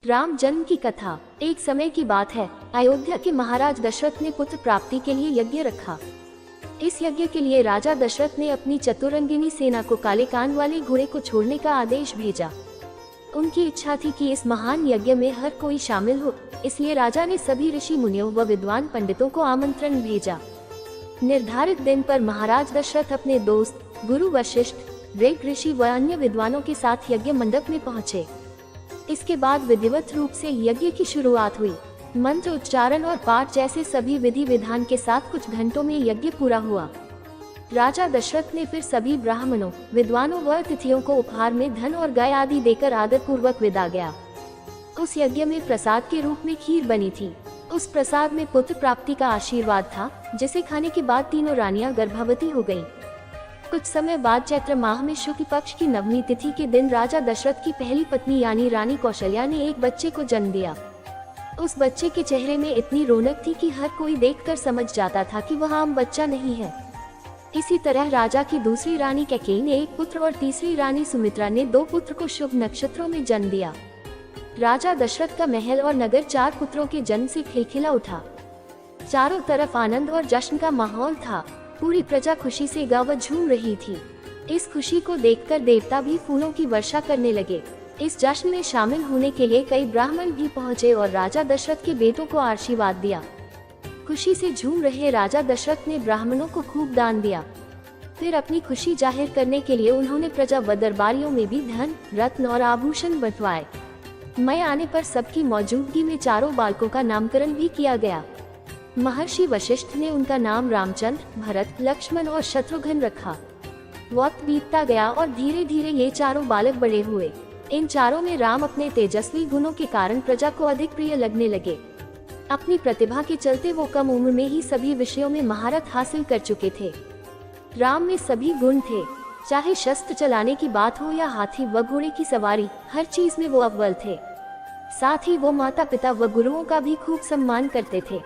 राम जन्म की कथा। एक समय की बात है, अयोध्या के महाराज दशरथ ने पुत्र प्राप्ति के लिए यज्ञ रखा। इस यज्ञ के लिए राजा दशरथ ने अपनी चतुरंगिनी सेना को काले कान वाले घोड़े को छोड़ने का आदेश भेजा। उनकी इच्छा थी कि इस महान यज्ञ में हर कोई शामिल हो, इसलिए राजा ने सभी ऋषि मुनियों व विद्वान पंडितों को आमंत्रण भेजा। निर्धारित दिन पर महाराज दशरथ अपने दोस्त गुरु वशिष्ठ, ऋग ऋषि व अन्य विद्वानों के साथ यज्ञ मंडप में पहुंचे। इसके बाद विधिवत रूप से यज्ञ की शुरुआत हुई। मंत्र उच्चारण और पाठ जैसे सभी विधि विधान के साथ कुछ घंटों में यज्ञ पूरा हुआ। राजा दशरथ ने फिर सभी ब्राह्मणों, विद्वानों व अतिथियों को उपहार में धन और गाय आदि देकर आदर पूर्वक विदा गया। उस यज्ञ में प्रसाद के रूप में खीर बनी थी। उस प्रसाद में पुत्र प्राप्ति का आशीर्वाद था, जिसे खाने के बाद तीनों रानियां गर्भवती हो गईं। कुछ समय बाद चैत्र माह में शुक्ल पक्ष की नवमी तिथि के दिन राजा दशरथ की पहली पत्नी यानी रानी कौशल्या ने एक बच्चे को जन्म दिया। उस बच्चे के चेहरे में इतनी रौनक थी कि हर कोई देखकर समझ जाता था कि वह आम बच्चा नहीं है। इसी तरह राजा की दूसरी रानी कैकेयी ने एक पुत्र और तीसरी रानी सुमित्रा ने 2 पुत्र को शुभ नक्षत्रों में जन्म दिया। राजा दशरथ का महल और नगर 4 पुत्रों के जन्म से खिलखिला उठा। चारों तरफ आनंद और जश्न का माहौल था। पूरी प्रजा खुशी से गा व झूम रही थी। इस खुशी को देखकर देवता भी फूलों की वर्षा करने लगे। इस जश्न में शामिल होने के लिए कई ब्राह्मण भी पहुंचे और राजा दशरथ के बेटों को आशीर्वाद दिया। खुशी से झूम रहे राजा दशरथ ने ब्राह्मणों को खूब दान दिया। फिर अपनी खुशी जाहिर करने के लिए उन्होंने प्रजा व दरबारियों में भी धन, रत्न और आभूषण बंटवाए। मय आने पर सबकी मौजूदगी में चारों बालकों का नामकरण भी किया गया। महर्षि वशिष्ठ ने उनका नाम रामचंद्र, भरत, लक्ष्मण और शत्रुघ्न रखा। वक्त बीतता गया और धीरे धीरे ये चारों बालक बड़े हुए। इन चारों में राम अपने तेजस्वी गुणों के कारण प्रजा को अधिक प्रिय लगने लगे। अपनी प्रतिभा के चलते वो कम उम्र में ही सभी विषयों में महारत हासिल कर चुके थे। राम में सभी गुण थे, चाहे शस्त्र चलाने की बात हो या हाथी व घोड़े की सवारी, हर चीज में वो अव्वल थे। साथ ही वो माता पिता व गुरुओं का भी खूब सम्मान करते थे।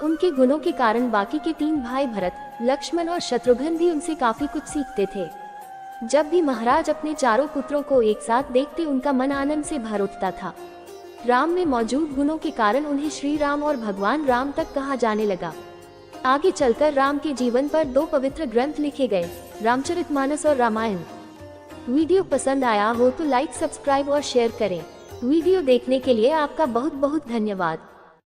उनके गुणों के कारण बाकी के 3 भाई भरत, लक्ष्मण और शत्रुघ्न भी उनसे काफी कुछ सीखते थे। जब भी महाराज अपने चारों पुत्रों को एक साथ देखते उनका मन आनंद से भर उठता था। राम में मौजूद गुणों के कारण उन्हें श्री राम और भगवान राम तक कहा जाने लगा। आगे चलकर राम के जीवन पर 2 पवित्र ग्रंथ लिखे गए, रामचरितमानस और रामायण। वीडियो पसंद आया हो तो लाइक, सब्सक्राइब और शेयर करें। वीडियो देखने के लिए आपका बहुत बहुत धन्यवाद।